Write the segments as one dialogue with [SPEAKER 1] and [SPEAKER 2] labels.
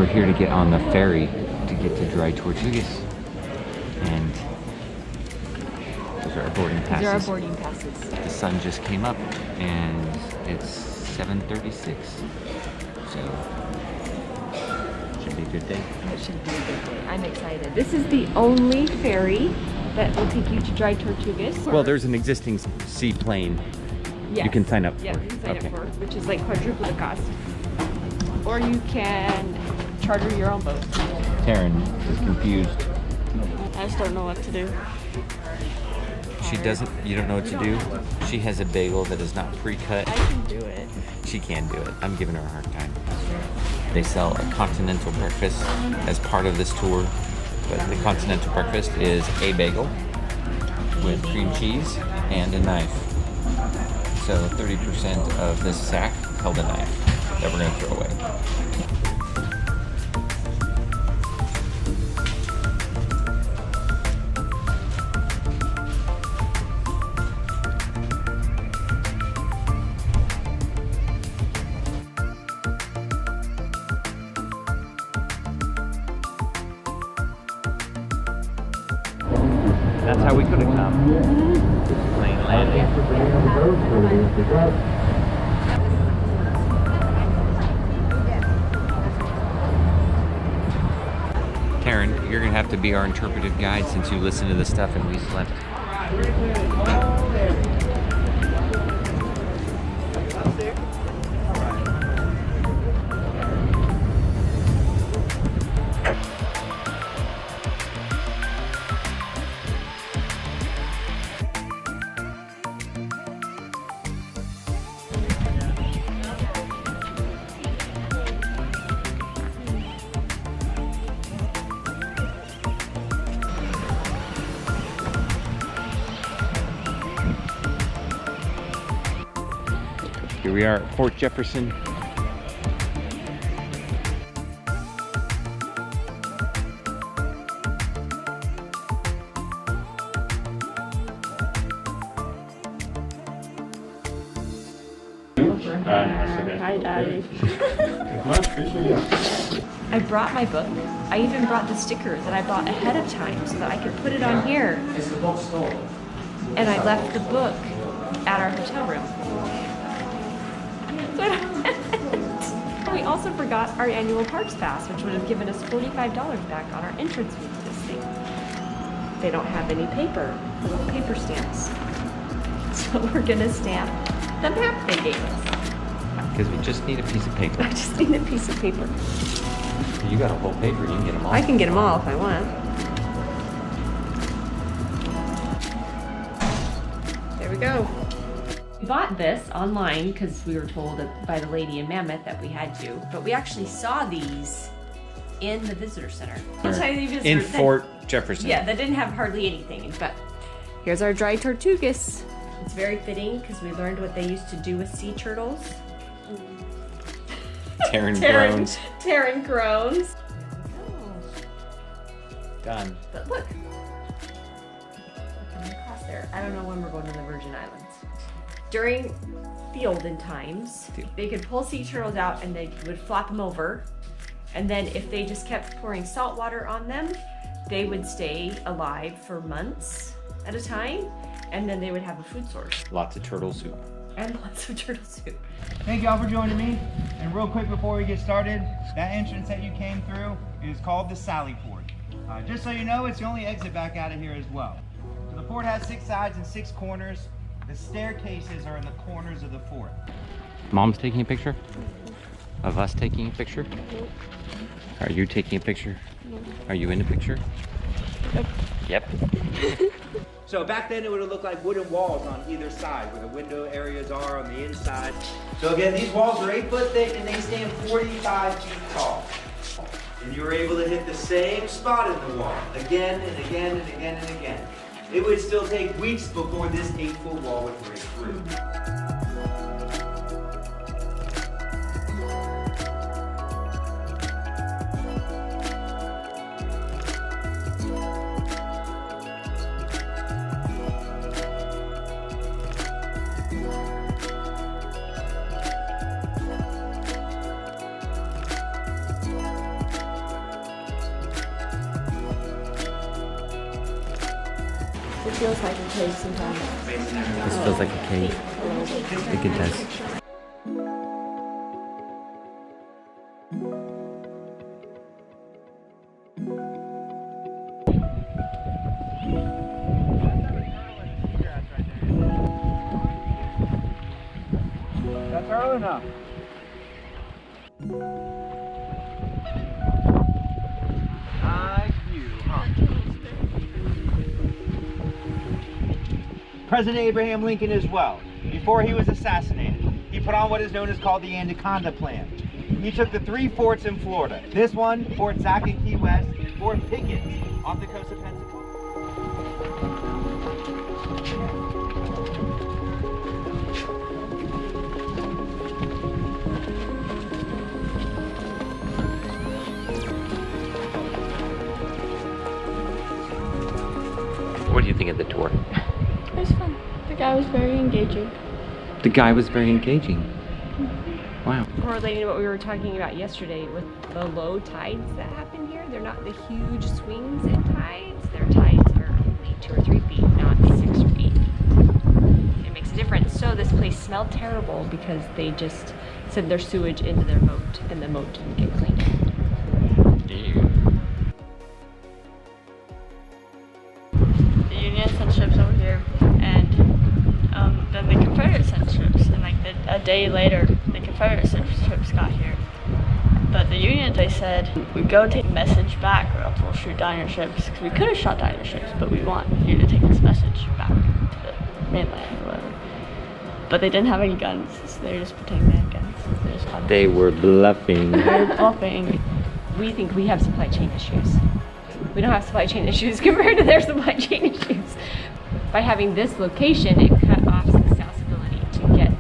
[SPEAKER 1] We're here to get on the ferry to get to Dry Tortugas. And those are our boarding passes.
[SPEAKER 2] These are our boarding passes.
[SPEAKER 1] The sun just came up and it's 7:36. So, should be a good day.
[SPEAKER 2] It should be a good day. I'm excited. This is the only ferry that will take you to Dry Tortugas.
[SPEAKER 1] Well, there's an existing seaplane
[SPEAKER 2] yes.
[SPEAKER 1] you can sign up for.
[SPEAKER 2] Yeah, you can sign up for, which is like quadruple the cost. Or you can charter your own boat.
[SPEAKER 1] Taryn is confused.
[SPEAKER 2] I just don't know what to do.
[SPEAKER 1] She doesn't, you don't know what to do? She has a bagel that is not pre-cut.
[SPEAKER 2] I can do it.
[SPEAKER 1] She can do it. I'm giving her a hard time. They sell a continental breakfast as part of this tour. But the continental breakfast is a bagel with cream cheese and a knife. So 30% of this sack held a knife that we're going to throw away. That's how we could have come. Plane landing. Karen, you're gonna have to be our interpretive guide since you listened to the stuff and we slept. Here we are at Fort Jefferson.
[SPEAKER 2] Hi, Daddy. I brought my book. I even brought the sticker that I bought ahead of time so that I could put it on here. And I left the book at our hotel room. We also forgot our annual parks pass, which would have given us $45 back on our entrance fee to this thing. They don't have any paper, little paper stamps. So we're gonna stamp the map they gave us.
[SPEAKER 1] Because we just need a piece of paper.
[SPEAKER 2] I just need a piece of paper.
[SPEAKER 1] You got a whole paper, you can get them all.
[SPEAKER 2] I can get them all if I want. There we go. We bought this online because we were told by the lady in Mammoth that we had to, but we actually saw these in the visitor center.
[SPEAKER 1] In Fort Jefferson.
[SPEAKER 2] Yeah, that didn't have hardly anything, but here's our Dry Tortugas. It's very fitting because we learned what they used to do with sea turtles.
[SPEAKER 1] Taryn groans.
[SPEAKER 2] Taryn groans.
[SPEAKER 1] Done.
[SPEAKER 2] But look. We're coming across there. I don't know when we're going to the Virgin Islands. During the olden times, they could pull sea turtles out and they would flop them over. And then if they just kept pouring salt water on them, they would stay alive for months at a time. And then they would have a food source.
[SPEAKER 1] Lots of turtle soup.
[SPEAKER 2] And lots of turtle soup.
[SPEAKER 3] Thank y'all for joining me. And real quick before we get started, that entrance that you came through is called the Sally Port. Just so you know, it's the only exit back out of here as well. So the fort has 6 sides and 6 corners. The staircases are in the corners of the fort.
[SPEAKER 1] Mom's taking a picture? Of us taking a picture? Are you taking a picture? Are you in the picture? Yep.
[SPEAKER 3] So back then it would have looked like wooden walls on either side where the window areas are on the inside. So again, these walls are 8 foot thick and they stand 45 feet tall. And you were able to hit the same spot in the wall again and again and again and again. It would still take weeks before this 8-foot wall would break through.
[SPEAKER 2] It feels like a cave sometimes.
[SPEAKER 1] This feels like a cave. I think it does.
[SPEAKER 3] That's early enough. Nice view, huh? President Abraham Lincoln as well. Before he was assassinated, he put on what is known as called the Anaconda Plan. He took the 3 forts in Florida. This one, Fort Sac in Key West, Fort Pickett off the coast of Pennsylvania.
[SPEAKER 1] What do you think of the tour?
[SPEAKER 4] It was fun. The guy was very engaging.
[SPEAKER 1] The guy was very engaging. Wow.
[SPEAKER 2] Correlating to what we were talking about yesterday with the low tides that happen here, they're not the huge swings in tides. Their tides are only 2 or 3 feet, not 6 or 8. It makes a difference. So this place smelled terrible because they just sent their sewage into their moat and the moat didn't get cleaned.
[SPEAKER 4] The Union sent ships over here, and then the Confederate sent ships, and like a day later, the Confederate ships got here. But the Union, they said, we go take a message back or else we'll shoot down your ships. Because we could have shot down your ships, but we want you to take this message back to the mainland or whatever. But they didn't have any guns, so they were just pretending they had guns.
[SPEAKER 1] They were bluffing.
[SPEAKER 4] They were bluffing.
[SPEAKER 2] We think we have supply chain issues. We don't have supply chain issues compared to their supply chain issues. By having this location, it cut off South's ability to get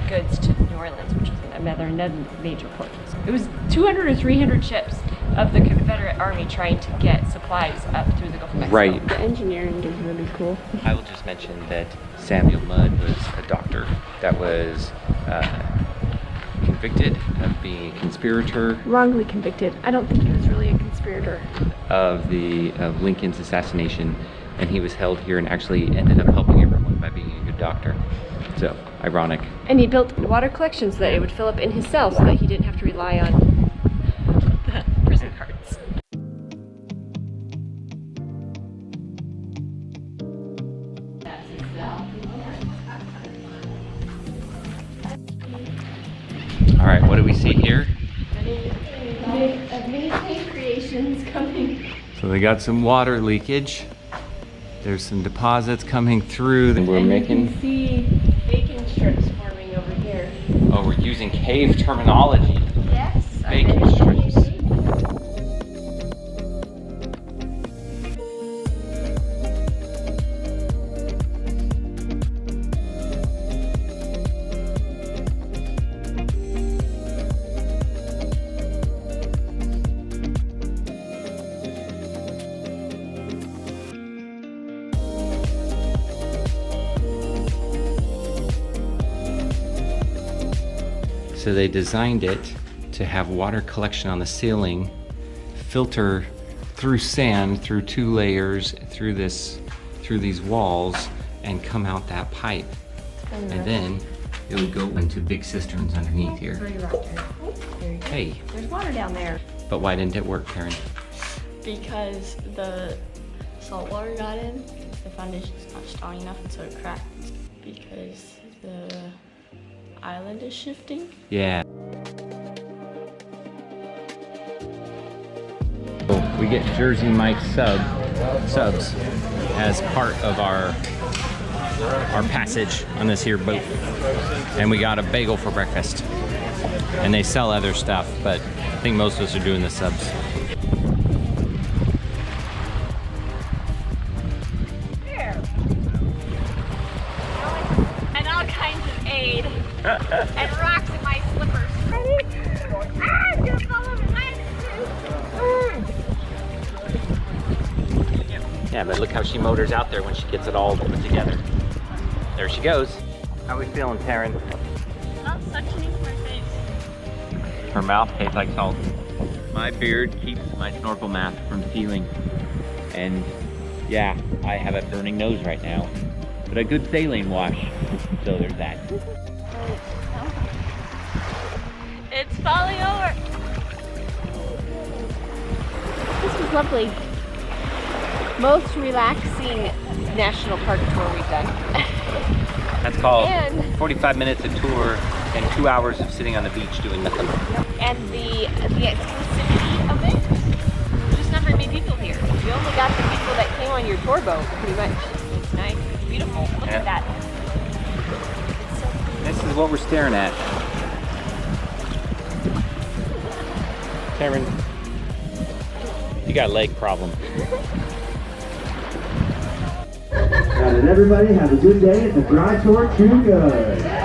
[SPEAKER 2] goods to New Orleans, which was another major port. It was 200 or 300 ships of the Confederate Army trying to get supplies up through the Gulf of Mexico.
[SPEAKER 1] Right.
[SPEAKER 4] The engineering is really cool.
[SPEAKER 1] I will just mention that Samuel Mudd was a doctor that was convicted of being a conspirator
[SPEAKER 2] Wrongly convicted. I don't think he was really a conspirator.
[SPEAKER 1] of Lincoln's assassination, and he was held here and actually ended up helping everyone by being a good doctor. So, ironic.
[SPEAKER 2] And he built water collections so that it would fill up in his cell so that he didn't have to rely on the prison carts.
[SPEAKER 1] All right, what do we see here?
[SPEAKER 2] Many creations coming.
[SPEAKER 1] So they got some water leakage. There's some deposits coming through. And we're making.
[SPEAKER 2] You can see bacon strips forming over here.
[SPEAKER 1] Oh, we're using cave terminology.
[SPEAKER 2] Yes.
[SPEAKER 1] Bacon strips. So they designed it to have water collection on the ceiling, filter through sand, through 2 layers, through these walls, and come out that pipe. And then it would go into big cisterns underneath here. Hey,
[SPEAKER 2] There's water down there.
[SPEAKER 1] but why didn't it work, Karen?
[SPEAKER 4] Because the salt water got in, the foundation's not strong enough, and so it cracked. Because the island is shifting.
[SPEAKER 1] Yeah. We get Jersey Mike subs as part of our passage on this here boat, and we got a bagel for breakfast. And they sell other stuff, but I think most of us are doing the subs.
[SPEAKER 2] And all kinds of aid. And rocks in my slippers. Ready? Ah, I'm gonna fall over my
[SPEAKER 1] Yeah, but look how she motors out there when she gets it all put together. There she goes. How are we feeling, Taryn?
[SPEAKER 4] Not suctioning my face.
[SPEAKER 1] Her mouth tastes like salt. My beard keeps my snorkel mask from peeling. And Yeah, I have a burning nose right now, but a good saline wash, so there's that.
[SPEAKER 4] It's falling over.
[SPEAKER 2] This was lovely. Most relaxing national park tour we've done.
[SPEAKER 1] That's called
[SPEAKER 2] And-
[SPEAKER 1] 45 minutes of tour and 2 hours of sitting on the beach doing nothing.
[SPEAKER 2] And the exclusivity of it, there's just not very many people here. You only got the people that came on your tour boat, pretty much. It's nice, it's beautiful. Look
[SPEAKER 1] Yeah.
[SPEAKER 2] at that.
[SPEAKER 1] This is what we're staring at. Cameron, you got a leg problem.
[SPEAKER 3] Now, did everybody have a good day at the Dry Tortugas?